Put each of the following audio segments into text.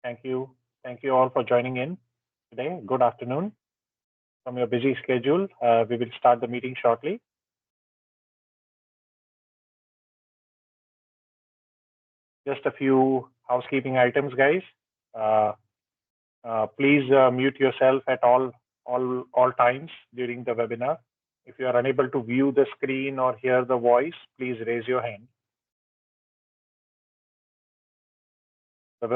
Thank you. Thank you all for joining in today. Good afternoon. From your busy schedule, we will start the meeting shortly. Just a few housekeeping items, guys. Uh, please mute yourself at all times during the webinar. If you are unable to view the screen or hear the voice, please raise your hand. The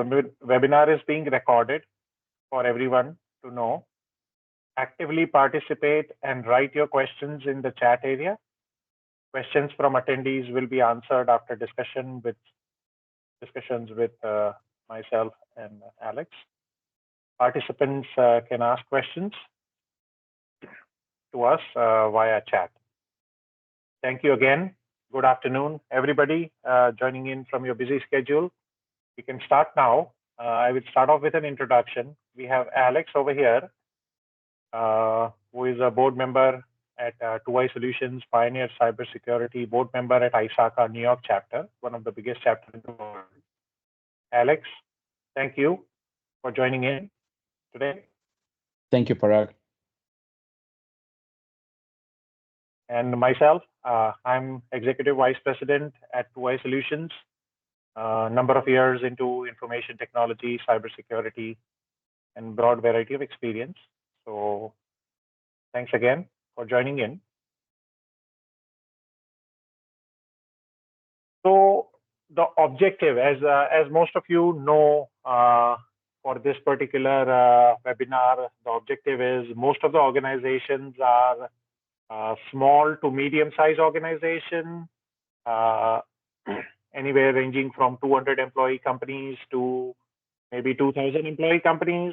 webinar is being recorded for everyone to know. Actively participate and write your questions in the chat area. Questions from attendees will be answered after discussions with myself and Alex. Participants can ask questions to us via chat. Thank you again. Good afternoon, everybody joining in from your busy schedule. We can start now. I will start off with an introduction. We have Alex over here, who is a board member at 2i Solutions, Pioneer Cybersecurity, board member at ISACA New York chapter, one of the biggest chapters in the world. Alex, thank you for joining in today. Thank you, Parag. And myself, I'm Executive Vice President at 2i Solutions, a number of years into information technology, cybersecurity, and broad variety of experience. So thanks again for joining in. So the objective, as most of you know, for this particular webinar, the objective is most of the organizations are small to medium-sized organization, anywhere ranging from 200 employee companies to maybe 2,000 employee companies.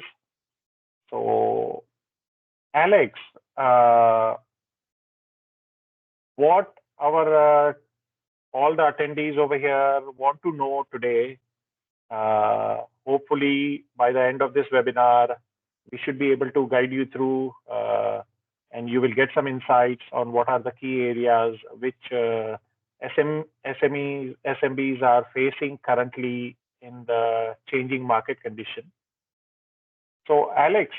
So, Alex, what our all the attendees over here want to know today, hopefully by the end of this webinar, we should be able to guide you through and you will get some insights on what are the key areas which SMEs, SMBs are facing currently in the changing market condition. So, Alex,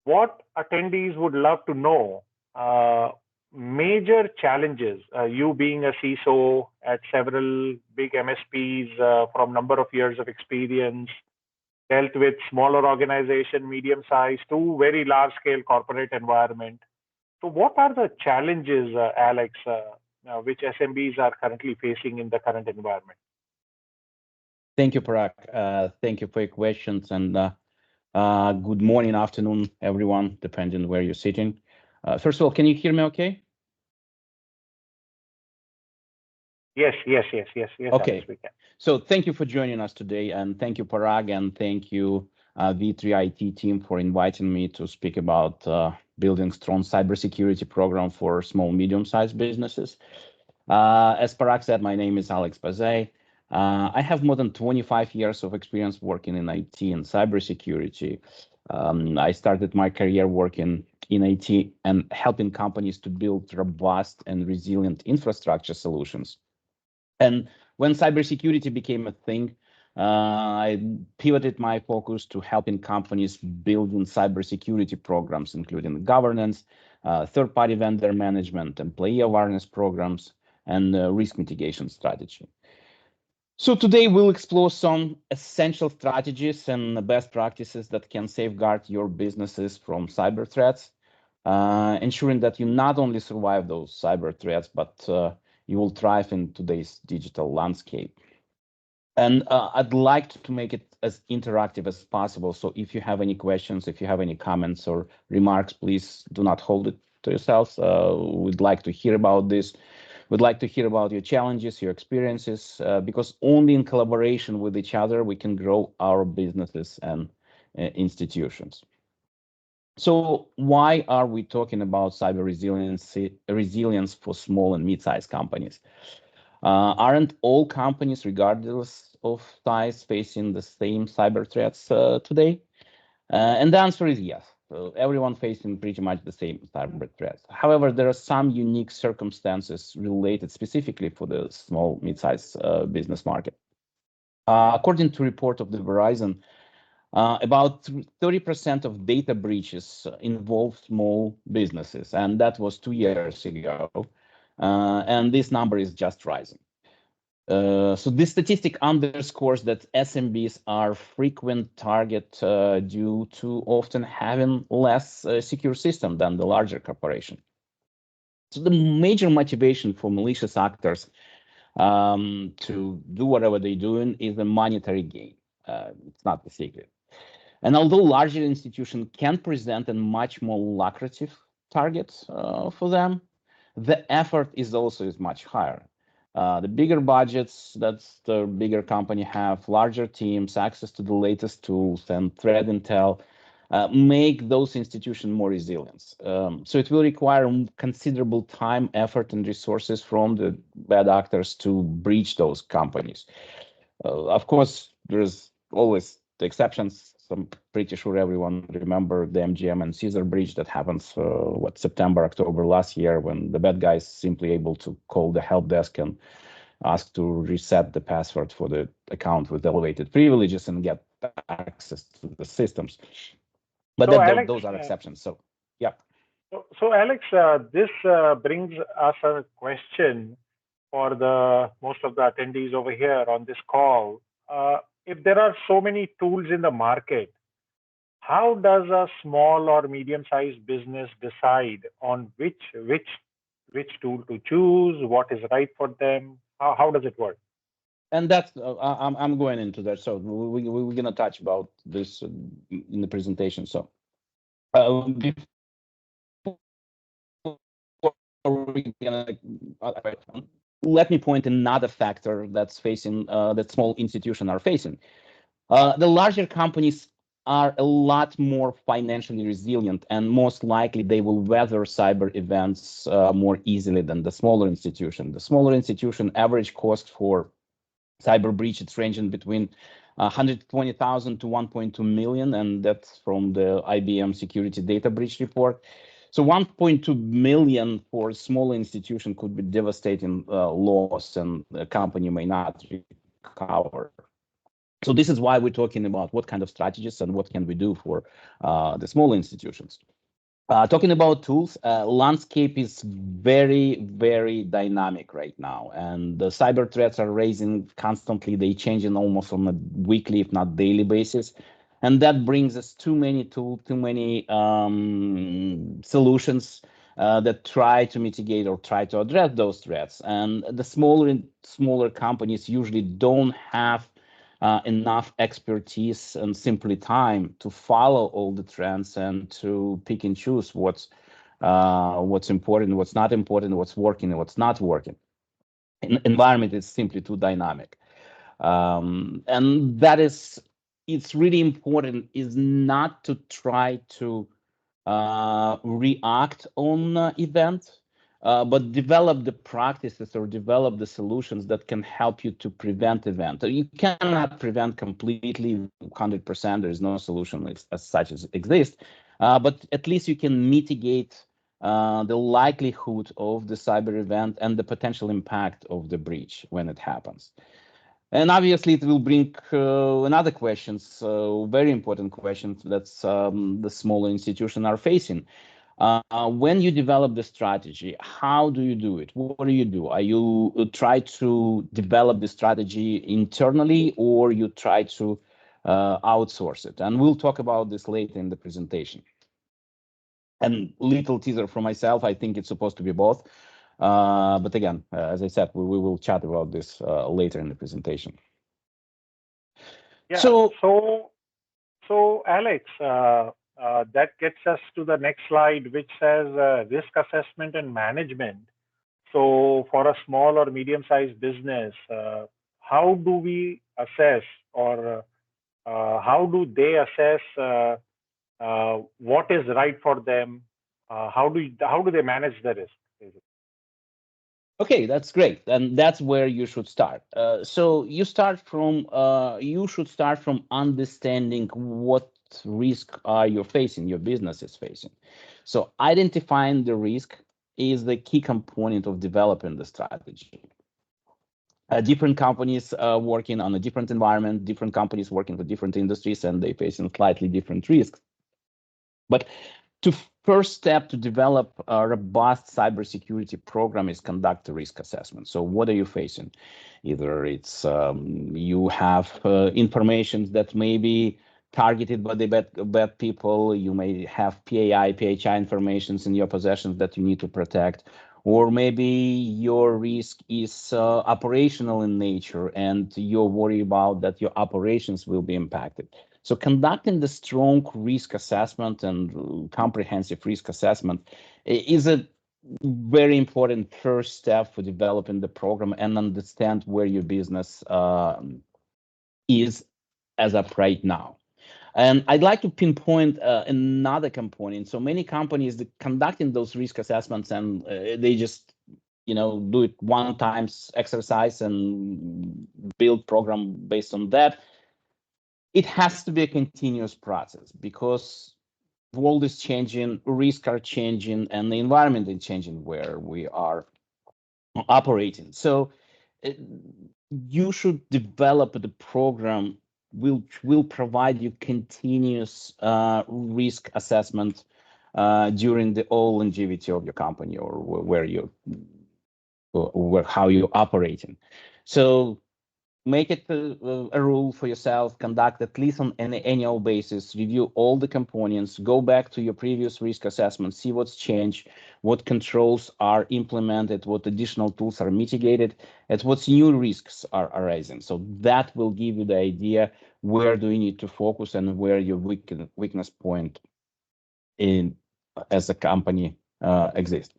what attendees would love to know, major challenges, you being a CISO at several big MSPs from number of years of experience, dealt with smaller organization, medium size to very large scale corporate environment. So what are the challenges, Alex, which SMBs are currently facing in the current environment? Thank you, Parag. Thank you for your questions, and good morning, afternoon, everyone, depending where you're sitting. First of all, can you hear me okay? Yes. Okay. Alex, we can. So thank you for joining us today, and thank you, Parag, and thank you, V3IT team, for inviting me to speak about building strong cybersecurity program for small, medium-sized businesses. As Parag said, my name is Alex Bazay. I have more than 25 years of experience working in IT and cybersecurity. I started my career working in IT and helping companies to build robust and resilient infrastructure solutions. And when cybersecurity became a thing, I pivoted my focus to helping companies building cybersecurity programs, including governance, third-party vendor management, employee awareness programs, and risk mitigation strategy. So today we'll explore some essential strategies and best practices that can safeguard your businesses from cyber threats, ensuring that you not only survive those cyber threats, but you will thrive in today's digital landscape. And I'd like to make it as interactive as possible. So if you have any questions, if you have any comments or remarks, please do not hold it to yourselves. We'd like to hear about this. We'd like to hear about your challenges, your experiences, because only in collaboration with each other we can grow our businesses and institutions. So why are we talking about cyber resilience for small and mid-sized companies? Aren't all companies, regardless of size, facing the same cyber threats today? And the answer is yes. So everyone facing pretty much the same cyber threats. However, there are some unique circumstances related specifically for the small, mid-sized business market. According to report of the Verizon, about 30% of data breaches involve small businesses, and that was 2 years ago. And this number is just rising. So this statistic underscores that SMBs are frequent target due to often having less secure system than the larger corporation. So the major motivation for malicious actors to do whatever they're doing is the monetary gain. It's not the secret. And although larger institutions can present a much more lucrative target for them, the effort is much higher. The bigger budgets that the bigger company have, larger teams, access to the latest tools and threat intel, make those institutions more resilient. So it will require considerable time, effort, and resources from the bad actors to breach those companies. Of course, there's always the exceptions. I'm pretty sure everyone remember the MGM and Caesar breach that happens, September, October last year, when the bad guys simply able to call the help desk and ask to reset the password for the account with elevated privileges and get access to the systems. But So Alex, those are exceptions. So, yeah. So Alex, this brings us a question for the most of the attendees over here on this call. If there are so many tools in the market, how does a small or medium-sized business decide on which tool to choose? What is right for them? How does it work? And that's I'm going into that. So we're gonna touch about this in the presentation. So before we gonna let me point another factor that's facing that small institutions are facing. The larger companies are a lot more financially resilient, and most likely they will weather cyber events more easily than the smaller institution. The smaller institution average cost for cyber breach, it's ranging between 120,000 to 1.2 million, and that's from the IBM security data breach report. So 1.2 million for a small institution could be devastating loss, and the company may not recover. So this is why we're talking about what kind of strategies and what can we do for the small institutions. Talking about tools, landscape is very, very dynamic right now, and the cyber threats are raising constantly. They changing almost on a weekly, if not daily basis, and that brings us too many tools, too many solutions that try to mitigate or try to address those threats. And the smaller companies usually don't have enough expertise and simply time to follow all the trends and to pick and choose what's important, what's not important, what's working and what's not working. Environment is simply too dynamic, and it's really important is not to try to react on events, but develop the practices or develop the solutions that can help you to prevent event. You cannot prevent completely 100%. There is no solution as such as exists, but at least you can mitigate the likelihood of the cyber event and the potential impact of the breach when it happens. And obviously, it will bring another questions, very important questions that the smaller institutions are facing. When you develop the strategy, how do you do it? What do you do? Are you try to develop the strategy internally, or you try to outsource it? And we'll talk about this later in the presentation. And little teaser for myself, I think it's supposed to be both. But again, as I said, we will chat about this later in the presentation. Yeah. So Alex, that gets us to the next slide, which says risk assessment and management. So for a small or medium-sized business, how do we assess, or how do they assess what is right for them? How do they manage the risk? Okay, that's great, and that's where you should start. So you should start from understanding what risk are you facing, your business is facing. So identifying the risk is the key component of developing the strategy. different companies working on a different environment, different companies working for different industries, and they facing slightly different risks. But to first step to develop a robust cybersecurity program is conduct a risk assessment. So what are you facing? Either it's you have information that may be targeted by the bad people. You may have PHI informations in your possessions that you need to protect, or maybe your risk is operational in nature and you're worried about that your operations will be impacted. So conducting the strong risk assessment and comprehensive risk assessment is a very important first step for developing the program and understand where your business is as of right now. And I'd like to pinpoint another component. So many companies that conducting those risk assessments and they just do it one time exercise and build program based on that. It has to be a continuous process because the world is changing, risks are changing, and the environment is changing where we are operating. So you should develop the program which will provide you continuous risk assessment during the whole longevity of your company or where you or how you're operating. So make it a rule for yourself, conduct at least on an annual basis, review all the components, go back to your previous risk assessment, see what's changed, what controls are implemented, what additional tools are mitigated, and what new risks are arising. So that will give you the idea where do you need to focus and where your weakness point in as a company exists.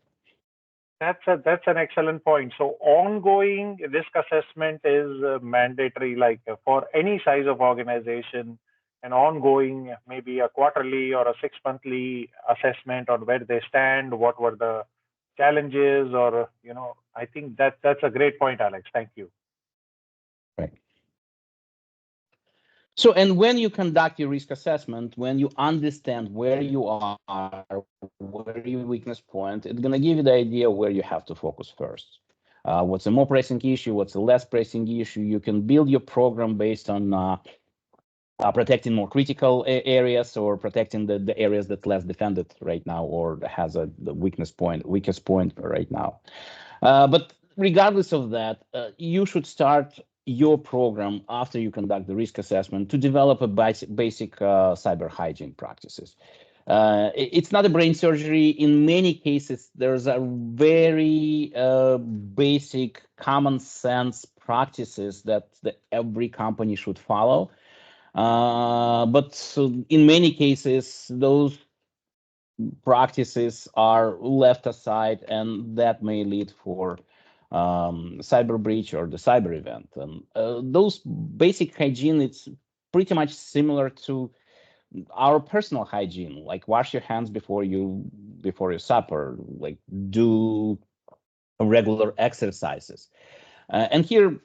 That's an excellent point. So ongoing risk assessment is mandatory, like for any size of organization, an ongoing, maybe a quarterly or a 6 monthly assessment on where they stand, what were the challenges, or I think that's a great point, Alex. Thank you. Right. So, and when you conduct your risk assessment, when you understand where you are, where your weakness point, it's going to give you the idea where you have to focus first. What's a more pressing issue? What's a less pressing issue? You can build your program based on protecting more critical areas or protecting the areas that less defended right now or has the weakest point right now. But regardless of that, you should start your program after you conduct the risk assessment to develop a basic cyber hygiene practices. It's not a brain surgery. In many cases, there's a very basic common sense practices that every company should follow. But in many cases, those practices are left aside, and that may lead for cyber breach or the cyber event. And those basic hygiene, it's pretty much similar to our personal hygiene, like wash your hands before you supper, like do regular exercises. And here,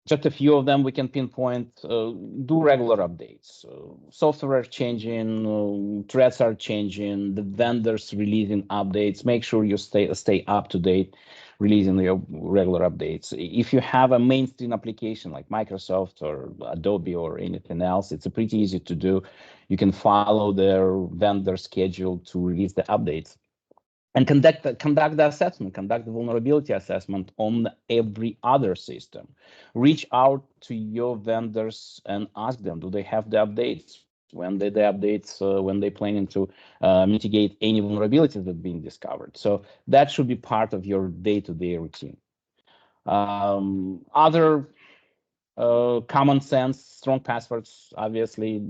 just a few of them we can pinpoint. Do regular updates. Software changing, threats are changing, the vendors releasing updates. Make sure you stay up to date, releasing your regular updates. If you have a mainstream application like Microsoft or Adobe or anything else, it's pretty easy to do. You can follow their vendor schedule to release the updates. And conduct the assessment, conduct the vulnerability assessment on every other system. Reach out to your vendors and ask them, do they have the updates? When they the updates, when they planning to mitigate any vulnerabilities that being discovered. So that should be part of your day-to-day routine. Other common sense, strong passwords, obviously,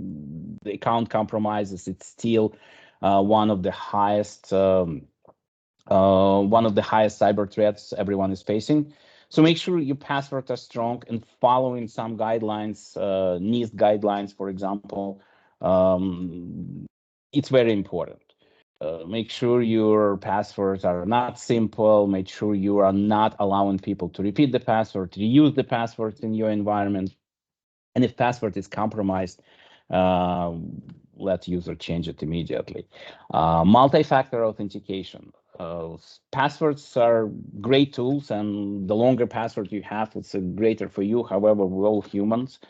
the account compromises, it's still one of the highest cyber threats everyone is facing. So make sure your passwords are strong and following some guidelines, NIST guidelines, for example. It's very important. Make sure your passwords are not simple. Make sure you are not allowing people to repeat the password, to reuse the passwords in your environment. And if password is compromised, let user change it immediately. Multi-factor authentication. Passwords are great tools, and the longer password you have, it's greater for you. However, we're all humans,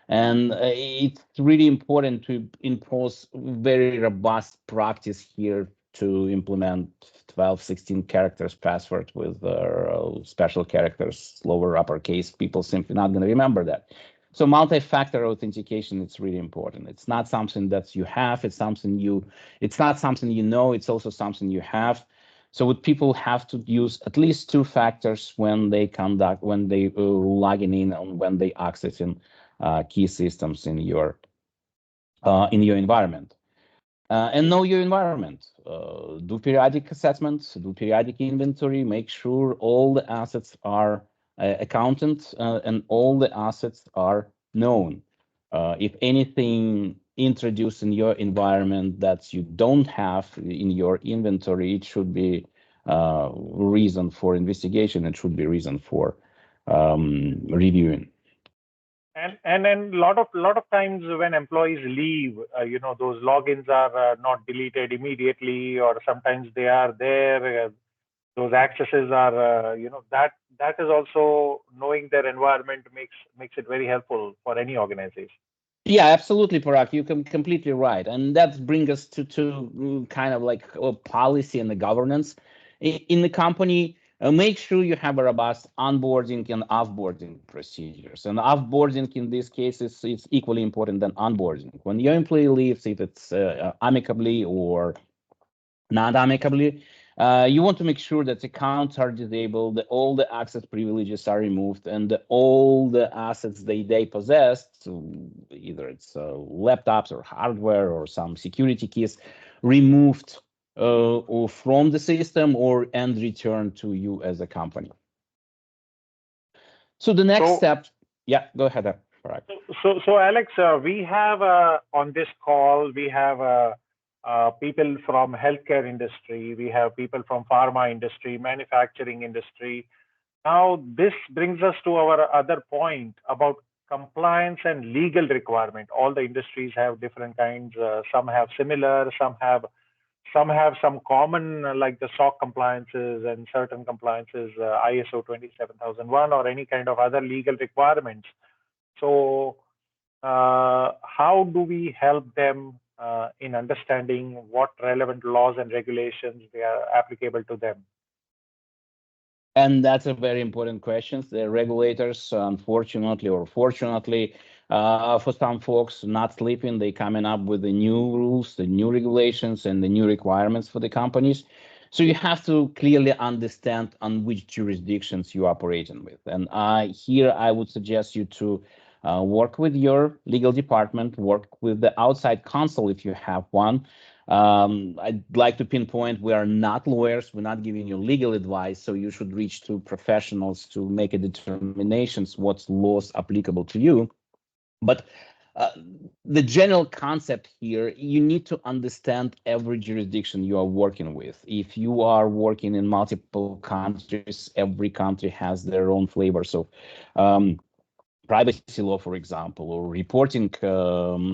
and it's really important to impose very robust practice here to implement 12, 16 characters password with special characters, lower uppercase. People simply not going to remember that. So multi-factor authentication is really important. It's not something that you have, it's not something you know, it's also something you have. So would people have to use at least two factors when they logging in and when they accessing key systems in your environment. And know your environment. Do periodic assessments, do periodic inventory, make sure all the assets are accounted and all the assets are known. If anything introduced in your environment that you don't have in your inventory, it should be reason for investigation. It should be reason for reviewing. And then lot of times when employees leave, those logins are not deleted immediately, or sometimes they are there. Those accesses are, that is also knowing their environment makes it very helpful for any organization. Yeah, absolutely, Parag. You're completely right, and that brings us to kind of like a policy and the governance in the company. Make sure you have a robust onboarding and offboarding procedures. And offboarding in this case is equally important than onboarding. When your employee leaves, if it's amicably or not amicably. You want to make sure that accounts are disabled, that all the access privileges are removed, and that all the assets they possess, so either it's laptops or hardware or some security keys, removed or from the system or and returned to you as a company. So the next step, yeah, go ahead. Correct. So Alex, we have on this call, we have people from healthcare industry, we have people from pharma industry, manufacturing industry. Now, this brings us to our other point about compliance and legal requirement. All the industries have different kinds. Some have similar, some have some common, like the SOC compliances and certain compliances, ISO 27001 or any kind of other legal requirements. So, how do we help them in understanding what relevant laws and regulations they are applicable to them? And that's a very important question. The regulators, unfortunately or fortunately, for some folks not sleeping, they coming up with the new rules, the new regulations, and the new requirements for the companies. So you have to clearly understand on which jurisdictions you are operating with. And here I would suggest you to work with your legal department, work with the outside counsel if you have one. I'd like to pinpoint we are not lawyers. We're not giving you legal advice. So you should reach to professionals to make a determinations what's laws applicable to you. But the general concept here, you need to understand every jurisdiction you are working with. If you are working in multiple countries, every country has their own flavor. So privacy law, for example, or reporting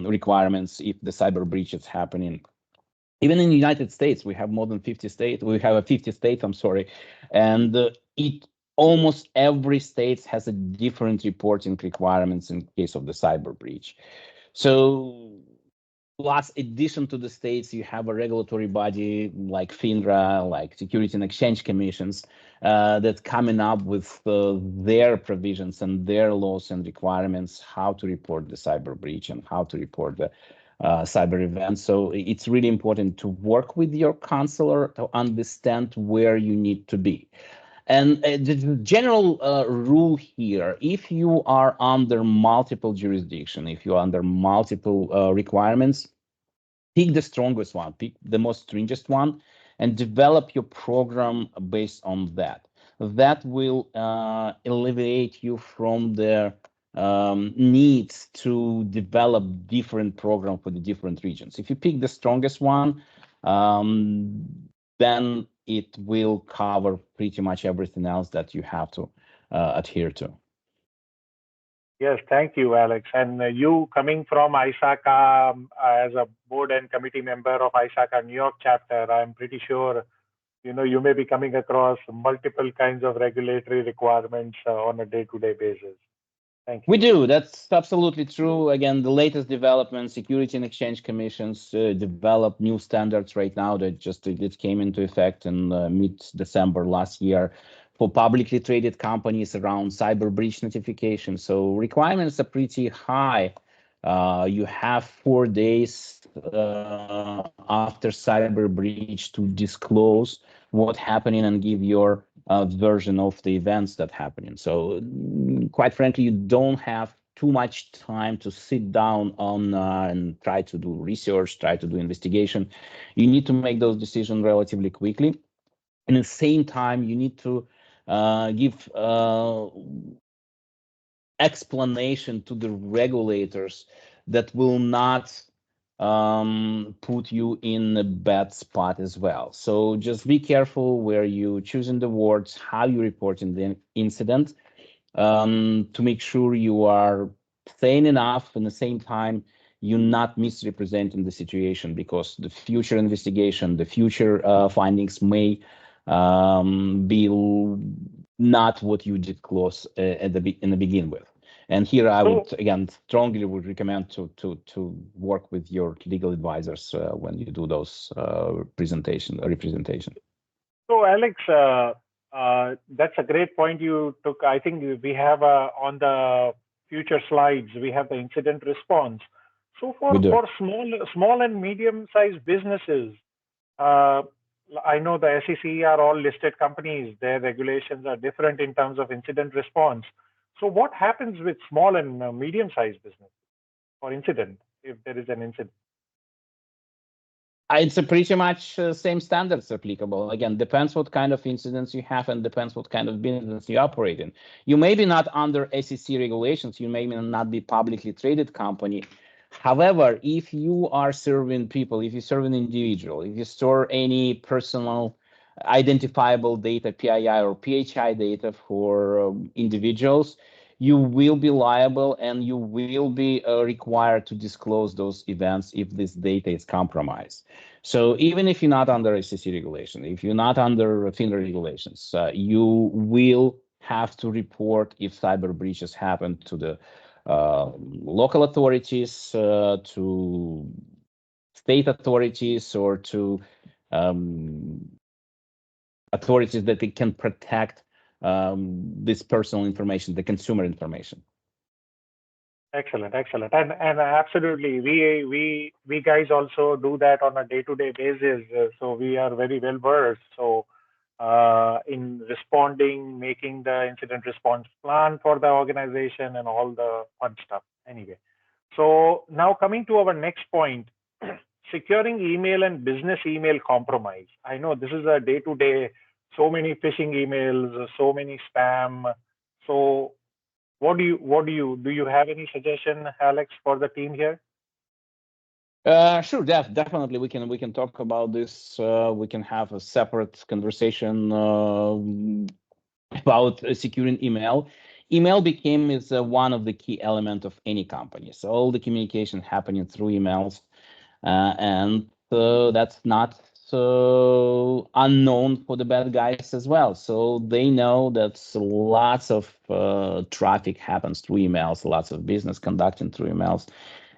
requirements if the cyber breach is happening. Even in the United States, we have more than 50 states. We have a 50 states, I'm sorry. And it almost every state has a different reporting requirements in case of the cyber breach. So plus addition to the states, you have a regulatory body like FINRA, like Security and Exchange Commissions, that's coming up with their provisions and their laws and requirements, how to report the cyber breach and how to report the cyber events. So it's really important to work with your counselor to understand where you need to be. And the general rule here, if you are under multiple jurisdiction, if you're under multiple requirements, pick the strongest one, pick the most stringent one, and develop your program based on that. That will alleviate you from the needs to develop different program for the different regions. If you pick the strongest one, then it will cover pretty much everything else that you have to adhere to. Yes, thank you, Alex. And you coming from ISACA as a board and committee member of ISACA New York chapter, I'm pretty sure you may be coming across multiple kinds of regulatory requirements on a day-to-day basis. Thank We you. do. That's absolutely true. Again, the latest development, Security and Exchange Commissions develop new standards right now that just it came into effect in mid-December last year for publicly traded companies around cyber breach notification. So requirements are pretty high. You have 4 days after cyber breach to disclose what's happening and give your version of the events that happening. So quite frankly, you don't have too much time to sit down on and try to do research, try to do investigation. You need to make those decisions relatively quickly. And at the same time, you need to give explanation to the regulators that will not put you in a bad spot as well. So just be careful where you choosing the words, how you reporting the incident, to make sure you are sane enough. And at the same time, you're not misrepresenting the situation, because the future investigation, the future findings may be not what you disclose in the begin with. And here I would again strongly would recommend to work with your legal advisors when you do those representation. So, Alex, that's a great point you took. I think we have on the future slides, we have the incident response. So for small and medium-sized businesses, uh, I know the SEC are all listed companies. Their regulations are different in terms of incident response. So what happens with small and medium-sized business or incident if there is an incident? It's a pretty much same standards applicable. Again, depends what kind of incidents you have and depends what kind of business you operate in. You may be not under SEC regulations. You may not be publicly traded company. However, if you are serving people, if you serve an individual, if you store any personal identifiable data, PII or PHI data for individuals, you will be liable and you will be required to disclose those events if this data is compromised. So even if you're not under SEC regulation, if you're not under FINRA regulations, you will have to report if cyber breaches happen to the local authorities, to state authorities, or to authorities that they can protect this personal information, the consumer information. Excellent, excellent, and absolutely, we guys also do that on a day-to-day basis. So we are very well versed. So in responding, making the incident response plan for the organization, and all the fun stuff. Anyway, so now coming to our next point, securing email and business email compromise. I know this is a day-to-day. So many phishing emails, so many spam. So do you have any suggestion, Alex, for the team here? Sure, definitely we can talk about this. We can have a separate conversation about securing email. Email became is one of the key elements of any company. So all the communication happening through emails, and that's not so unknown for the bad guys as well. So they know that lots of traffic happens through emails, lots of business conducting through emails,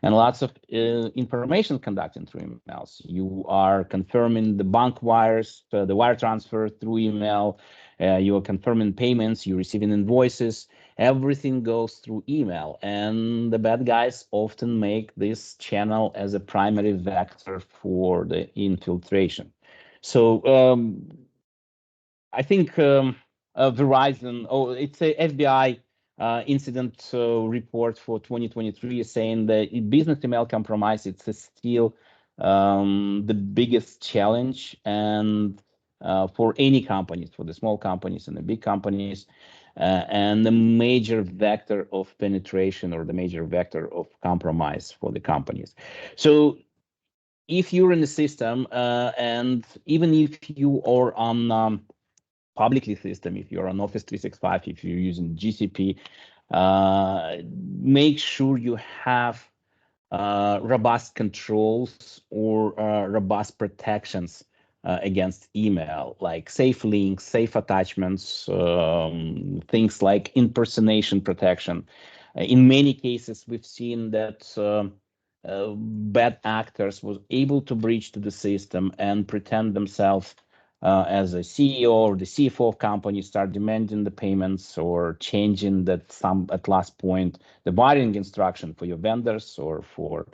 and lots of information conducting through emails. You are confirming the bank wires, the wire transfer through email. You are confirming payments. You're receiving invoices. Everything goes through email, and the bad guys often make this channel as a primary vector for the infiltration. So I think Verizon, it's a FBI incident report for 2023 is saying that business email compromise, it's still the biggest challenge, and for any companies, for the small companies and the big companies, and the major vector of penetration or the major vector of compromise for the companies. So if you're in the system, and even if you are on publicly system, if you're on Office 365, if you're using GCP, make sure you have robust controls or robust protections against email, like safe links, safe attachments, things like impersonation protection. In many cases, we've seen that bad actors was able to breach to the system and pretend themselves as a CEO or the CFO of company, start demanding the payments or changing that some at last point the buying instruction for your vendors or for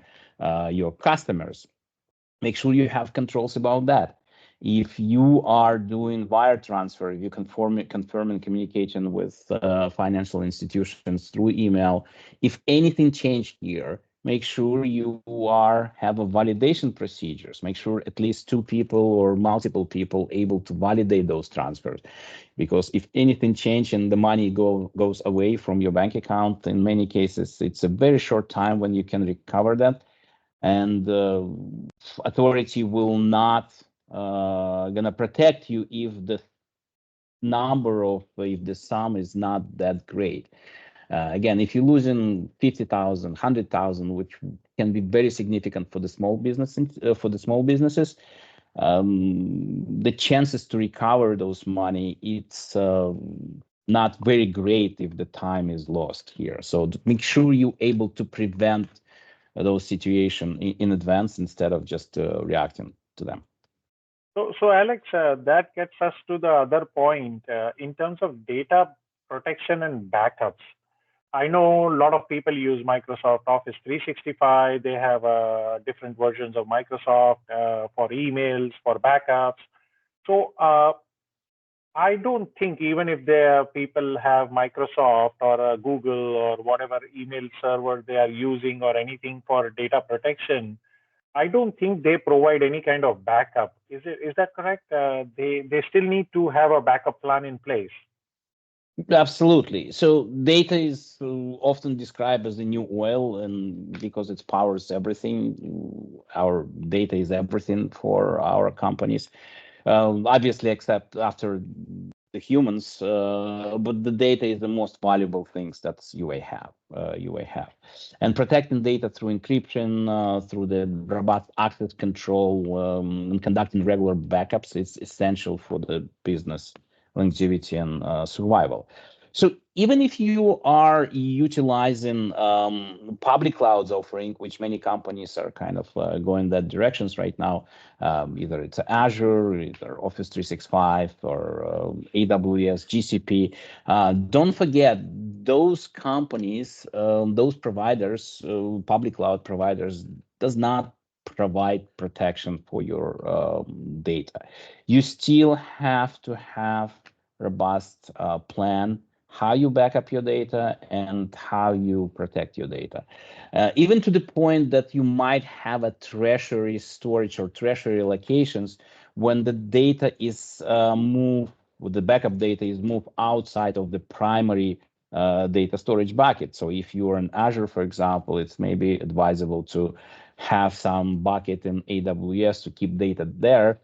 your customers. Make sure you have controls about that. If you are doing wire transfer, if you confirming communication with financial institutions through email, if anything changed here, make sure you have a validation procedures. Make sure at least two people or multiple people able to validate those transfers, because if anything changes and the money goes away from your bank account, in many cases it's a very short time when you can recover that, and authority will not gonna protect you if the if the sum is not that great. Again, if you're losing 50,000, 100,000, which can be very significant for the small businesses, the chances to recover those money, it's not very great if the time is lost here. So make sure you're able to prevent those situations in advance instead of just reacting to them. So Alex, that gets us to the other point in terms of data protection and backups. I know a lot of people use Microsoft Office 365. They have different versions of Microsoft for emails, for backups. So I don't think even if the people have Microsoft or Google or whatever email server they are using or anything for data protection, I don't think they provide any kind of backup. Is that correct? They still need to have a backup plan in place. Absolutely. So data is often described as the new oil, and because it powers everything, our data is everything for our companies. Obviously, except after the humans, but the data is the most valuable things that you have. And protecting data through encryption, through the robust access control, and conducting regular backups is essential for the business longevity and survival. So even if you are utilizing public clouds offering, which many companies are kind of going that directions right now, either it's Azure, either Office 365 or AWS, GCP, don't forget those companies, those providers, public cloud providers, does not provide protection for your data. You still have to have robust plan how you back up your data and how you protect your data. Even to the point that you might have a treasury storage or treasury locations when the data is moved, the backup data is moved outside of the primary data storage bucket. So if you're in Azure, for example, it's maybe advisable to have some bucket in AWS to keep data there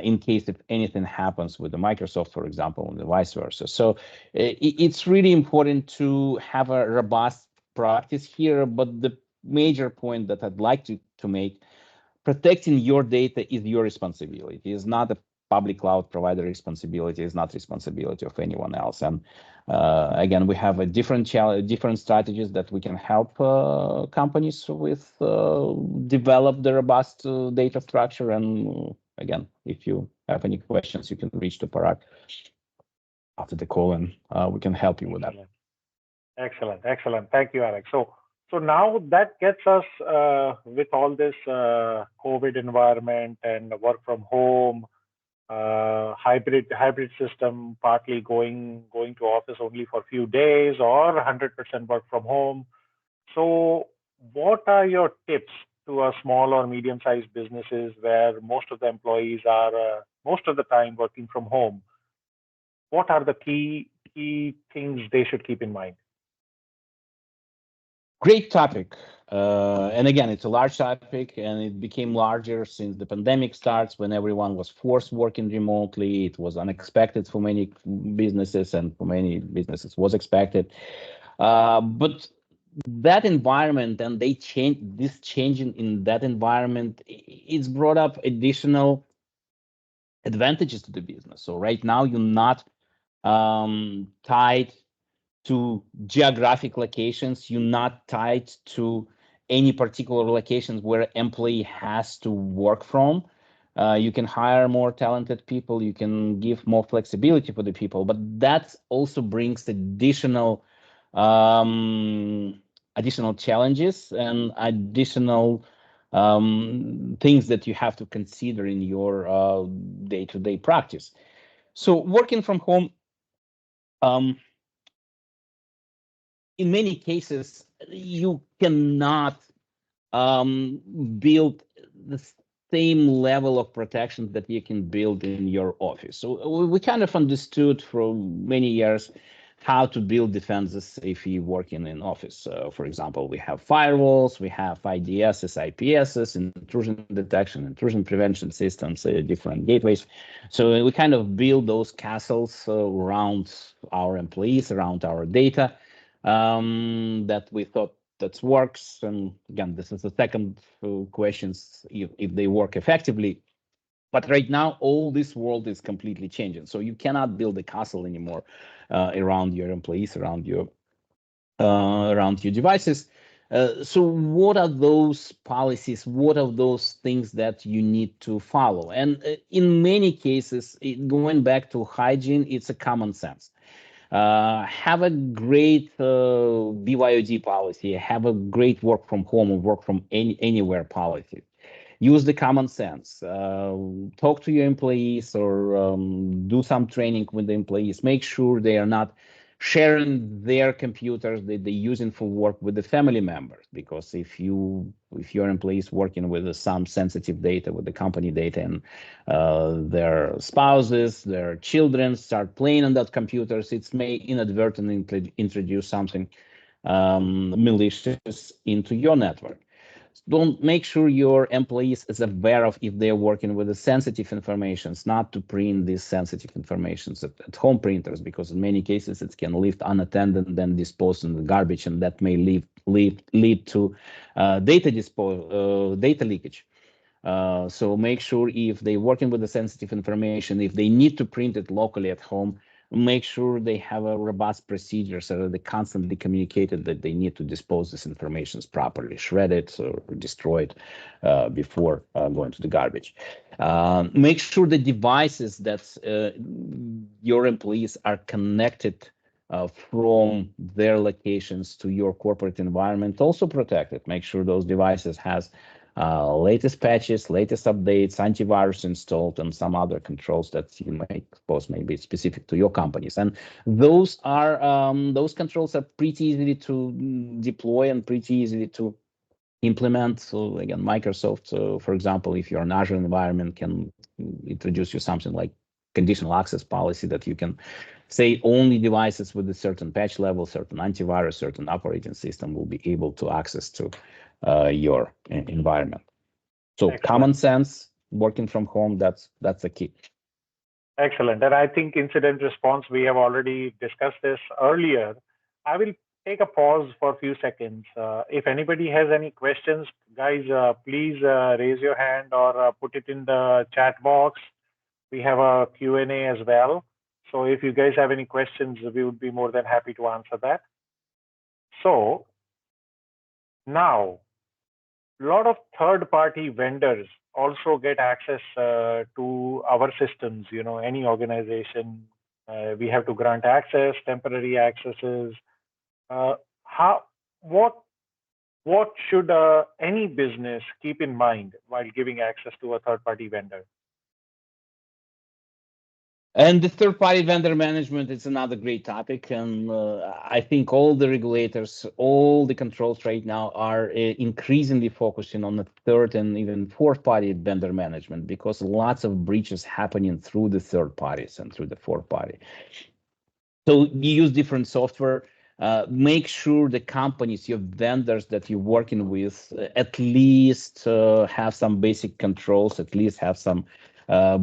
in case if anything happens with the Microsoft, for example, and the vice versa. So it's really important to have a robust practice here. But the major point that I'd like to make, protecting your data is your responsibility. It's not a public cloud provider responsibility. It's not responsibility of anyone else. And again, we have a different strategies that we can help companies with develop the robust data structure. And again, if you have any questions, you can reach to Parag after the call, and we can help you with that. Excellent. Thank you, Alex. So now that gets us with all this COVID environment and work from home, hybrid system, partly going to office only for a few days or 100% work from home. So what are your tips to a small or medium-sized businesses where most of the employees are most of the time working from home? What are the key things they should keep in mind? Great topic. And again, it's a large topic, and it became larger since the pandemic starts, when everyone was forced working remotely. It was unexpected for many businesses, and for many businesses was expected. But that environment, and this changing in that environment, it's brought up additional advantages to the business. So right now you're not tied to geographic locations. You're not tied to any particular locations where employee has to work from. You can hire more talented people. You can give more flexibility for the people, but that also brings additional challenges and additional things that you have to consider in your day-to-day practice. So working from home, in many cases, you cannot build the same level of protection that you can build in your office. So we kind of understood for many years how to build defenses if you work in an office. For example, we have firewalls, we have IDSs, IPSs, intrusion detection, intrusion prevention systems, different gateways. So we kind of build those castles around our employees, around our data, that we thought that works. And again, this is the second questions if they work effectively. But right now, all this world is completely changing. So you cannot build a castle anymore around your employees, around your devices. So what are those policies? What are those things that you need to follow? And in many cases, going back to hygiene, it's a common sense. Have a great BYOD policy, have a great work from home or work from anywhere policy. Use the common sense. Talk to your employees or do some training with the employees. Make sure they are not sharing their computers that they're using for work with the family members, because if your employees working with some sensitive data, with the company data, and their spouses, their children start playing on that computers, it may inadvertently introduce something malicious into your network. Don't make sure your employees is aware of if they're working with the sensitive informations, not to print these sensitive informations at home printers, because in many cases it can leave unattended and then disposed in the garbage, and that may lead to data leakage. So make sure if they're working with the sensitive information, if they need to print it locally at home, make sure they have a robust procedure so that they constantly communicated that they need to dispose this information properly, shred it or destroy it before going to the garbage. Make sure the devices that your employees are connected from their locations to your corporate environment also protected. Make sure those devices has latest patches, latest updates, antivirus installed, and some other controls that you may suppose may be specific to your companies. And those controls are pretty easy to deploy and pretty easy to implement. So again, Microsoft, for example, if you're an Azure environment, can introduce you something like conditional access policy that you can say only devices with a certain patch level, certain antivirus, certain operating system will be able to access to your environment. So excellent. Common sense, working from home, that's a key. Excellent. And I think incident response, we have already discussed this earlier. I will take a pause for a few seconds. If anybody has any questions, guys, please raise your hand or put it in the chat box. We have a Q&A as well. So if you guys have any questions, we would be more than happy to answer that. So now, a lot of third-party vendors also get access to our systems. You know, any organization, we have to grant access, temporary accesses. What should any business keep in mind while giving access to a third-party vendor? And the third-party vendor management is another great topic, and I think all the regulators, all the controls right now are increasingly focusing on the third and even fourth-party vendor management, because lots of breaches happening through the third parties and through the fourth party. So you use different software. Make sure the companies, your vendors that you're working with, at least have some basic controls, at least have some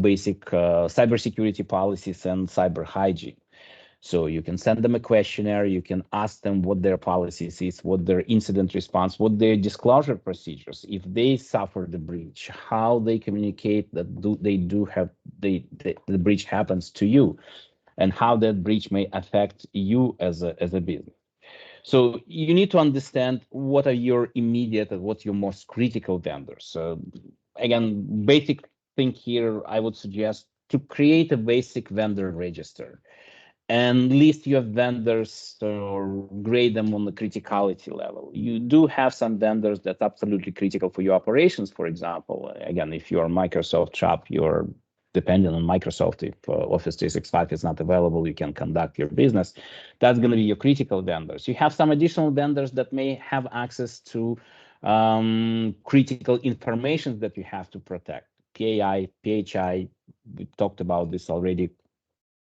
basic cybersecurity policies and cyber hygiene. So you can send them a questionnaire, you can ask them what their policies is, what their incident response, what their disclosure procedures, if they suffer the breach, how they communicate that the breach happens to you, and how that breach may affect you as a business. So you need to understand what are your immediate and what's your most critical vendors. So again, basic thing here, I would suggest to create a basic vendor register and list your vendors or grade them on the criticality level. You do have some vendors that's absolutely critical for your operations. For example, again, if you're a Microsoft shop, you're dependent on Microsoft. If Office 365 is not available, you can conduct your business. That's going to be your critical vendors. You have some additional vendors that may have access to critical information that you have to protect. PAI, PHI, we talked about this already.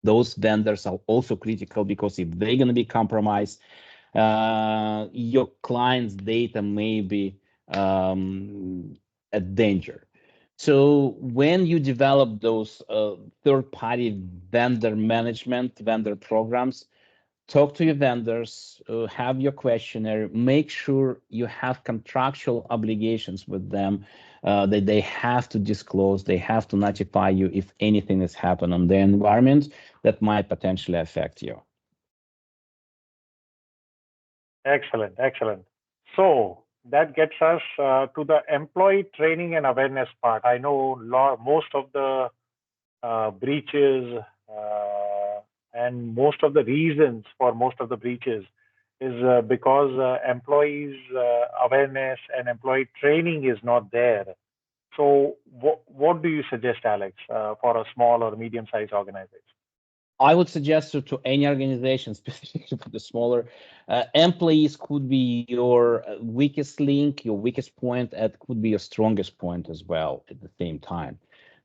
Those vendors are also critical because if they're going to be compromised, your client's data may be at danger. So when you develop those third-party vendor management, vendor programs, talk to your vendors, have your questionnaire, make sure you have contractual obligations with them that they have to disclose, they have to notify you if anything has happened on their environment that might potentially affect you. Excellent, excellent. So that gets us to the employee training and awareness part. I know most of the breaches and most of the reasons for most of the breaches is because employees awareness and employee training is not there. So what do you suggest, Alex, for a small or medium-sized organization? I would suggest to any organization, specifically for the smaller employees, could be your weakest link, your weakest point, and could be your strongest point as well at the same time.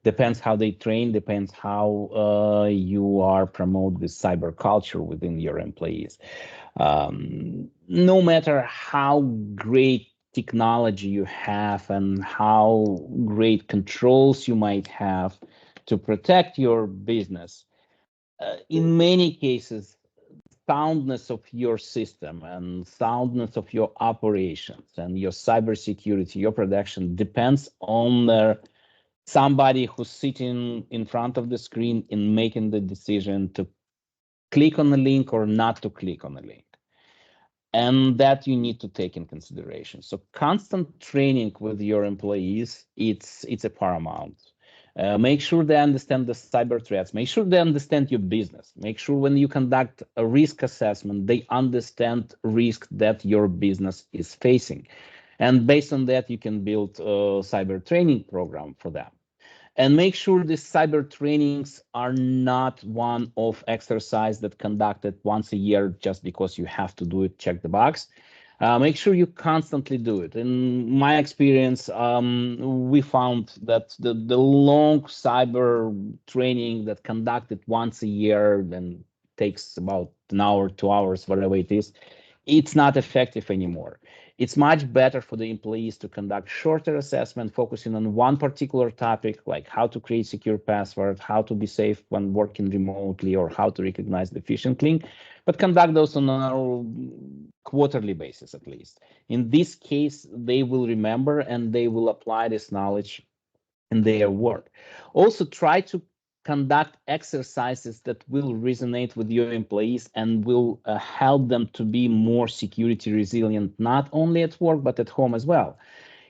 Depends how they train, depends how you are promote this cyber culture within your employees. No matter how great technology you have and how great controls you might have to protect your business, in many cases, soundness of your system and soundness of your operations and your cybersecurity, your production depends on somebody who's sitting in front of the screen and making the decision to click on the link or not to click on the link. And that you need to take in consideration. So constant training with your employees, it's a paramount. Make sure they understand the cyber threats. Make sure they understand your business. Make sure when you conduct a risk assessment, they understand risk that your business is facing. And based on that, you can build a cyber training program for them. And make sure the cyber trainings are not one-off exercise that conducted once a year just because you have to do it, check the box. Make sure you constantly do it. In my experience, we found that the long cyber training that conducted once a year then takes about an hour, 2 hours, whatever it is, it's not effective anymore. It's much better for the employees to conduct shorter assessment, focusing on one particular topic, like how to create secure password, how to be safe when working remotely, or how to recognize the phishing link, but conduct those on a quarterly basis at least. In this case, they will remember and they will apply this knowledge in their work. Also, try to conduct exercises that will resonate with your employees and will help them to be more security resilient, not only at work, but at home as well.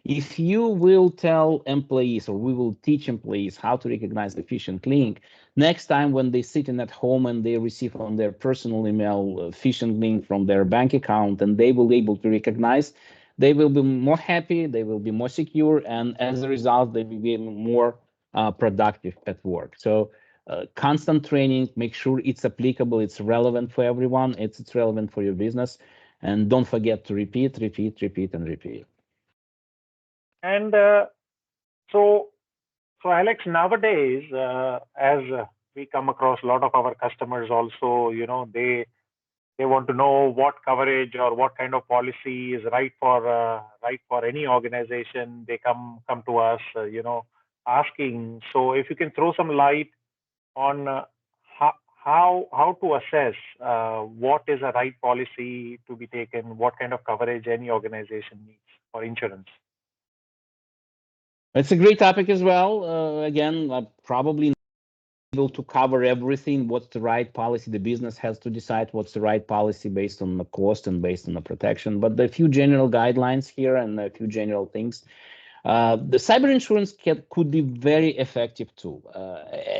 If you will tell employees, or we will teach employees how to recognize the phishing link, next time when they sit in at home and they receive on their personal email a phishing link from their bank account, and they will be able to recognize, they will be more happy, they will be more secure, and as a result, they will be more productive at work. So constant training, make sure it's applicable, it's relevant for everyone, it's relevant for your business, and don't forget to repeat, repeat, repeat, and repeat. And so, Alex, nowadays, as we come across a lot of our customers, also, they want to know what coverage or what kind of policy is right for any organization. They come to us, asking. So, if you can throw some light on how to assess what is a right policy to be taken, what kind of coverage any organization needs for insurance. It's a great topic as well. Again, probably able to cover everything. What's the right policy? The business has to decide what's the right policy based on the cost and based on the protection. But a few general guidelines here and a few general things. The cyber insurance could be very effective tool.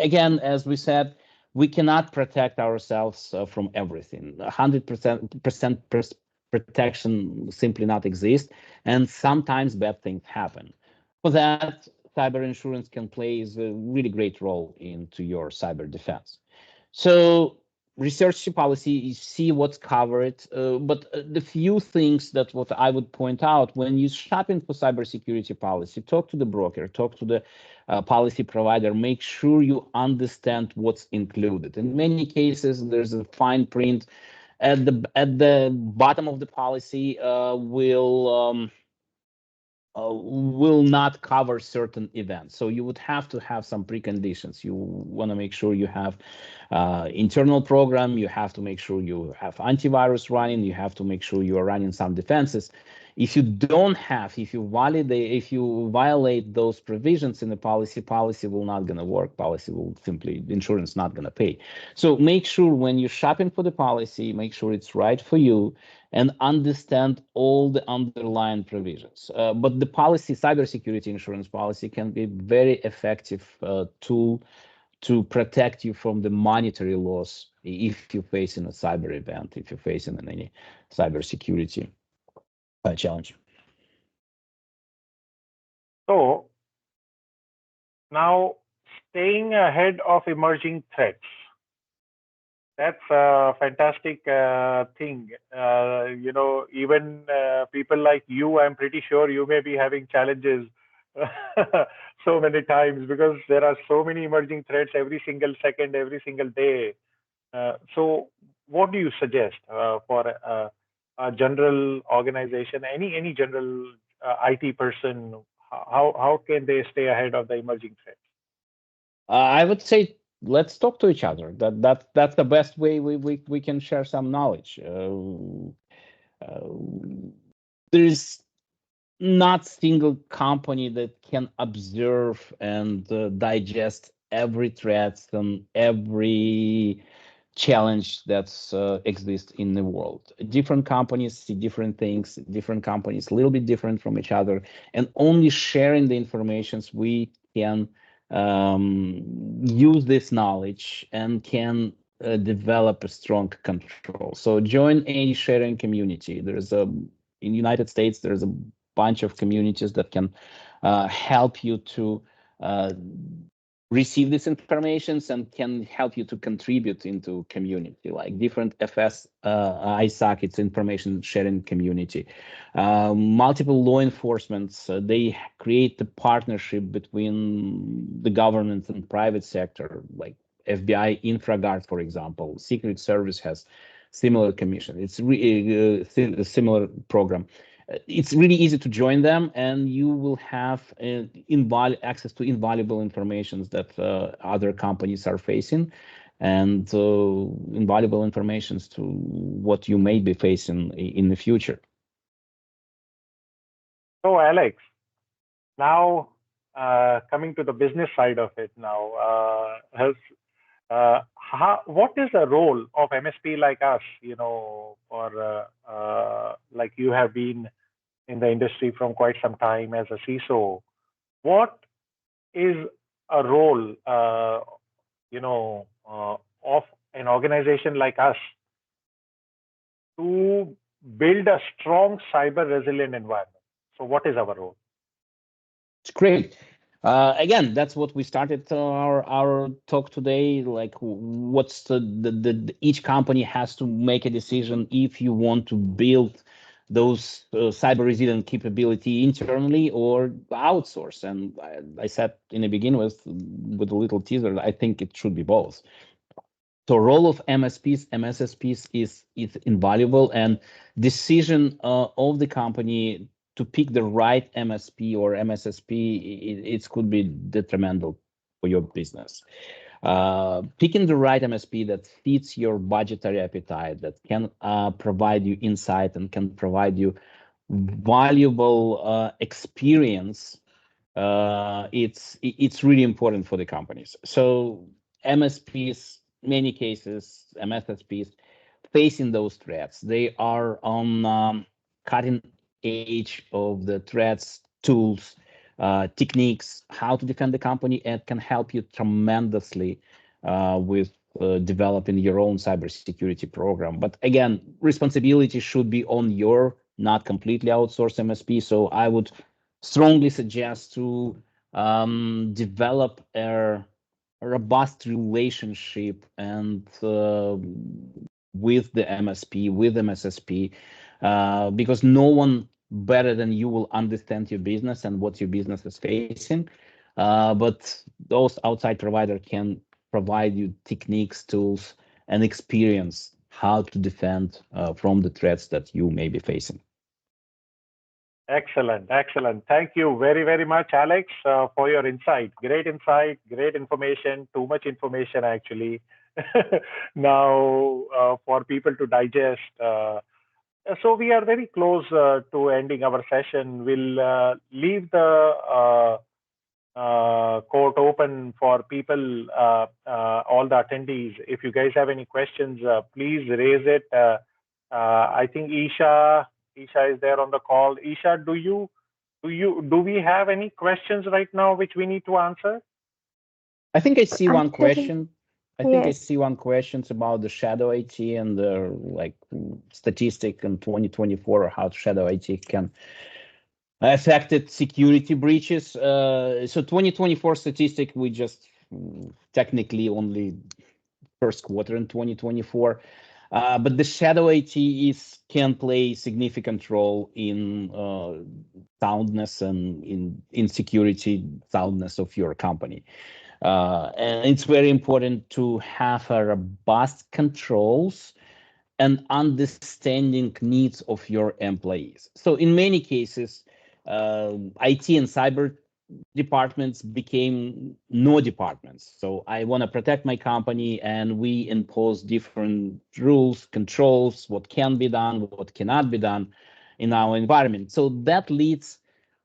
Again, as we said, we cannot protect ourselves from everything. 100% protection simply not exist, and sometimes bad things happen. For that, cyber insurance can play a really great role into your cyber defense. So research the policy, see what's covered. But the few things that what I would point out when you're shopping for cybersecurity policy, talk to the broker, talk to the policy provider, make sure you understand what's included. In many cases, there's a fine print at the bottom of the policy will not cover certain events. So you would have to have some preconditions. You want to make sure you have internal program. You have to make sure you have antivirus running. You have to make sure you are running some defenses. If you don't have, if you violate those provisions in the policy will not going to work. Policy will simply, insurance not going to pay. So make sure when you're shopping for the policy, make sure it's right for you and understand all the underlying provisions. But the policy, cybersecurity insurance policy, can be very effective tool to protect you from the monetary loss if you're facing a cyber event, if you're facing any cybersecurity challenge. So now, staying ahead of emerging threats. That's a fantastic thing. Even people like you, I'm pretty sure you may be having challenges so many times because there are so many emerging threats every single second, every single day. So, what do you suggest for a general organization, any general IT person? How can they stay ahead of the emerging threats? I would say let's talk to each other. That's the best way we can share some knowledge. There's not single company that can observe and digest every threat and every challenge that's exists in the world. Different companies see different things, different companies a little bit different from each other, and only sharing the informations we can use this knowledge and can develop a strong control. So join a sharing community. There's a in United States there's a bunch of communities that can help you to receive these informations and can help you to contribute into community, like different FS ISAC, it's information sharing community. Multiple law enforcements, they create the partnership between the government and private sector, like FBI InfraGard, for example. Secret Service has similar commission. It's really a similar program. It's really easy to join them, and you will have access to invaluable information that other companies are facing, and invaluable information to what you may be facing in the future. So, Alex, now coming to the business side of it now, what is the role of MSP like us, or like you have been in the industry from quite some time as a CISO? What is a role, of an organization like us to build a strong cyber resilient environment? So, what is our role? It's great. Again, that's what we started our talk today. Like, what's each company has to make a decision if you want to build those cyber resilient capability internally or outsource. And I said in the beginning with a little teaser, I think it should be both. So role of MSPs, MSSPs is invaluable, and decision of the company to pick the right MSP or MSSP, it could be detrimental for your business. Picking the right MSP that fits your budgetary appetite, that can provide you insight and can provide you valuable experience, it's really important for the companies. So MSPs, many cases, MSSPs facing those threats, they are on cutting edge of the threats, tools, techniques, how to defend the company, and can help you tremendously with developing your own cybersecurity program. But again, responsibility should be on your, not completely outsourced MSP. So I would strongly suggest to develop a robust relationship and with the MSP, with MSSP, because no one better than you will understand your business and what your business is facing. But those outside providers can provide you techniques, tools, and experience how to defend from the threats that you may be facing. Excellent, excellent. Thank you very, very much, Alex, for your insight. Great insight, great information, too much information actually. Now, for people to digest. So we are very close to ending our session. We'll leave the court open for people, all the attendees. If you guys have any questions, please raise it. I think Isha is there on the call. Isha, do we have any questions right now which we need to answer? I think I see one Actually, question. I think I yes. see one question about the shadow IT and the statistic in 2024, or how shadow IT can affected security breaches. So 2024 statistic, we just technically only first quarter in 2024. But the shadow IT can play significant role in soundness and in security soundness of your company. And it's very important to have a robust controls and understanding needs of your employees. So in many cases, IT and cyber departments became no departments. So I want to protect my company, and we impose different rules, controls, what can be done, what cannot be done in our environment. So that leads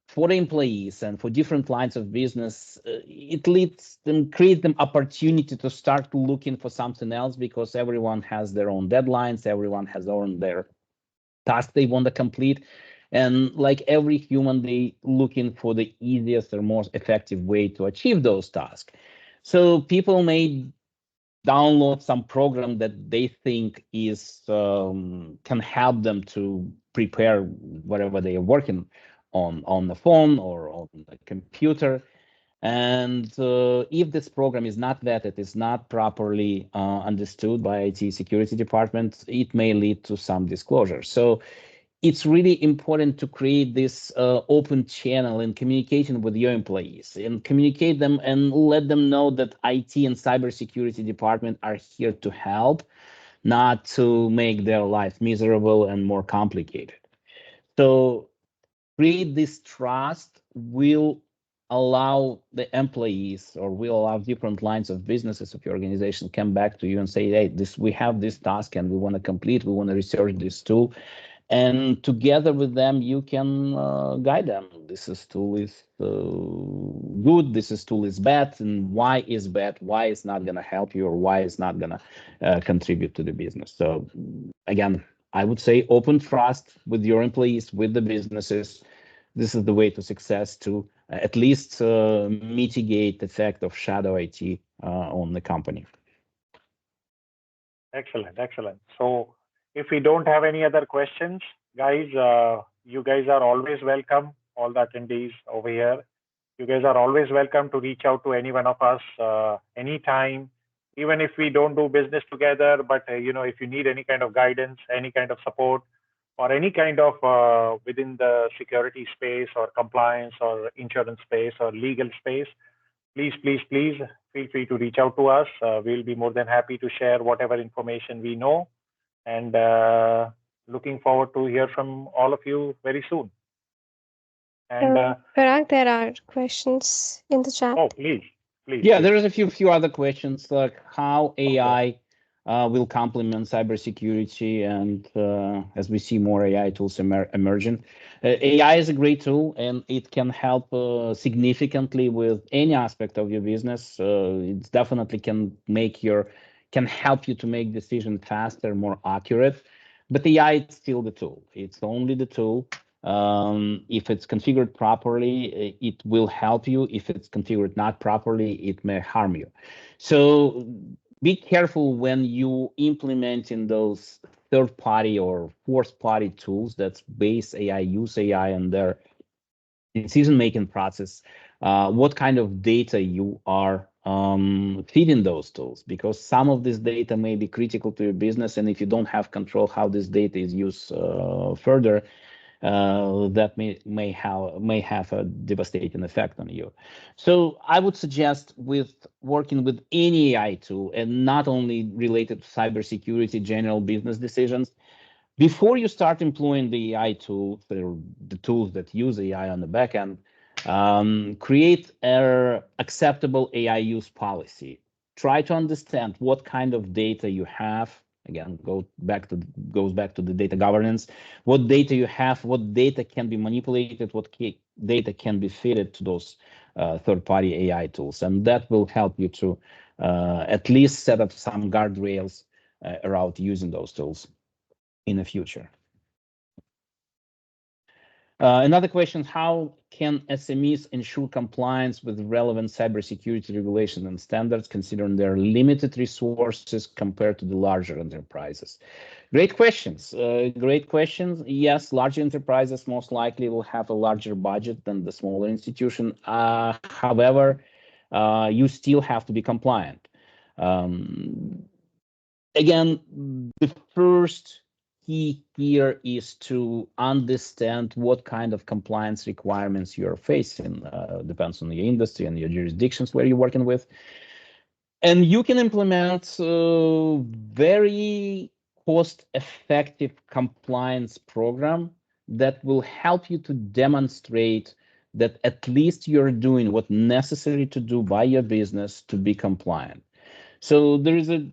for the employees and for different lines of business, it leads them, create them opportunity to start looking for something else, because everyone has their own deadlines, everyone has their task they want to complete. And like every human, they looking for the easiest or most effective way to achieve those tasks. So people may download some program that they think is can help them to prepare whatever they are working on the phone or on the computer. And if this program is not vetted, is not properly understood by IT security department, it may lead to some disclosure. So it's really important to create this open channel in communication with your employees, and communicate them and let them know that IT and cybersecurity department are here to help, not to make their life miserable and more complicated. So create this trust will allow the employees, or will allow different lines of businesses of your organization come back to you and say, hey, we have this task and we want to complete, we want to research this tool. And together with them, you can guide them. This tool is good, this tool is bad, and why is bad, why it's not going to help you, or why it's not going to contribute to the business. So again, I would say open trust with your employees, with the businesses. This is the way to success, to at least mitigate the effect of shadow IT on the company. Excellent, excellent. So if we don't have any other questions, guys, you guys are always welcome, all the attendees over here. You guys are always welcome to reach out to any one of us anytime, even if we don't do business together. But if you need any kind of guidance, any kind of support, or any kind of within the security space or compliance or insurance space or legal space, please feel free to reach out to us. We'll be more than happy to share whatever information we know, and looking forward to hear from all of you very soon. And Parag, there are questions in the chat. oh, please Please. Yeah, Please. there is a few other questions like how AI will complement cybersecurity, and as we see more AI tools emerging, AI is a great tool and it can help significantly with any aspect of your business. It definitely can help you to make decisions faster, more accurate. But AI is still the tool. It's only the tool. If it's configured properly, it will help you. If it's configured not properly, it may harm you. So be careful when you implement in those third-party or fourth-party tools that's base AI, use AI, and their decision-making process, what kind of data you are feeding those tools, because some of this data may be critical to your business, and if you don't have control how this data is used further, that may have a devastating effect on you. So I would suggest with working with any AI tool, and not only related to cybersecurity, general business decisions, before you start employing the AI tools, the tools that use AI on the back end, create an acceptable AI use policy. Try to understand what kind of data you have. Again, goes back to the data governance. What data you have, what data can be manipulated, what data can be fed to those third-party AI tools, and that will help you to at least set up some guardrails around using those tools in the future. Another question, how can SMEs ensure compliance with relevant cybersecurity regulations and standards, considering their limited resources compared to the larger enterprises? Great questions. Great questions. Yes, larger enterprises most likely will have a larger budget than the smaller institution. However, you still have to be compliant. Again, the first key here is to understand what kind of compliance requirements you're facing. Depends on the industry and your jurisdictions where you're working with. And you can implement very cost-effective compliance program that will help you to demonstrate that at least you're doing what's necessary to do by your business to be compliant. So there is a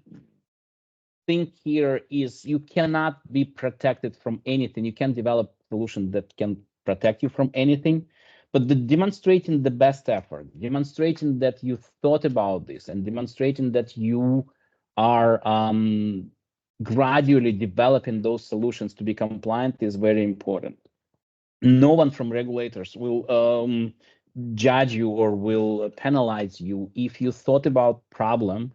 thing here is you cannot be protected from anything. You can develop a solution that can protect you from anything, but demonstrating the best effort, demonstrating that you thought about this, and demonstrating that you are gradually developing those solutions to be compliant is very important. No one from regulators will judge you or will penalize you if you thought about problem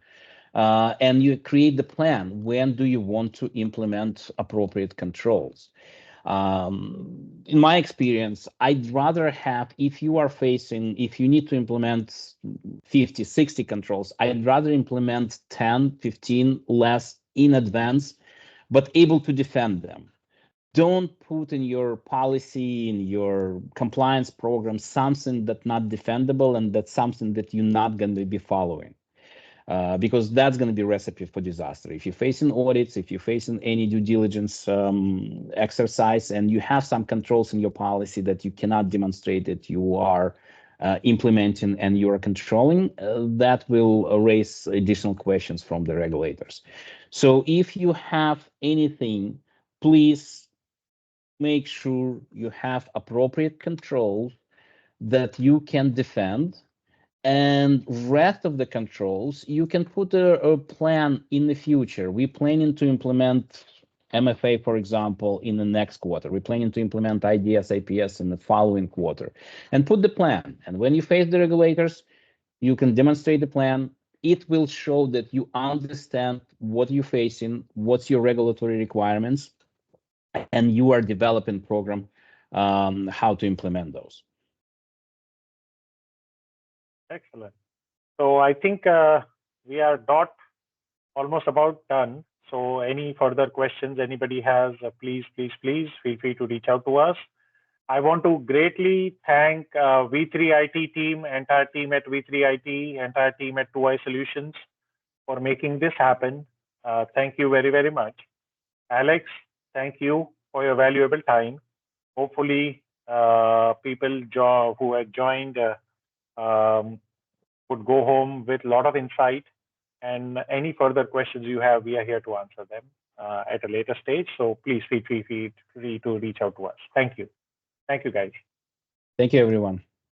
and you create the plan. When do you want to implement appropriate controls? In my experience, I'd rather have, if you need to implement 50, 60 controls, I'd rather implement 10, 15 less in advance, but able to defend them. Don't put in your policy, in your compliance program, something that's not defendable and that's something that you're not going to be following. Because that's going to be a recipe for disaster. If you're facing audits, if you're facing any due diligence exercise, and you have some controls in your policy that you cannot demonstrate that you are implementing and you are controlling, that will raise additional questions from the regulators. So if you have anything, please make sure you have appropriate controls that you can defend. And rest of the controls, you can put a plan in the future. We're planning to implement MFA, for example, in the next quarter. We're planning to implement IDS, IPS in the following quarter. And put the plan. And when you face the regulators, you can demonstrate the plan. It will show that you understand what you're facing, what's your regulatory requirements, and you are developing program how to implement those. Excellent. So I think we are almost about done. So any further questions anybody has, please feel free to reach out to us. I want to greatly thank V3IT team, entire team at V3IT, entire team at 2i Solutions for making this happen. Thank you very, very much. Alex, thank you for your valuable time. Hopefully, people who have joined would go home with a lot of insight. And any further questions you have, we are here to answer them at a later stage. So please feel free to reach out to us. Thank you. Thank you, guys. Thank you, everyone.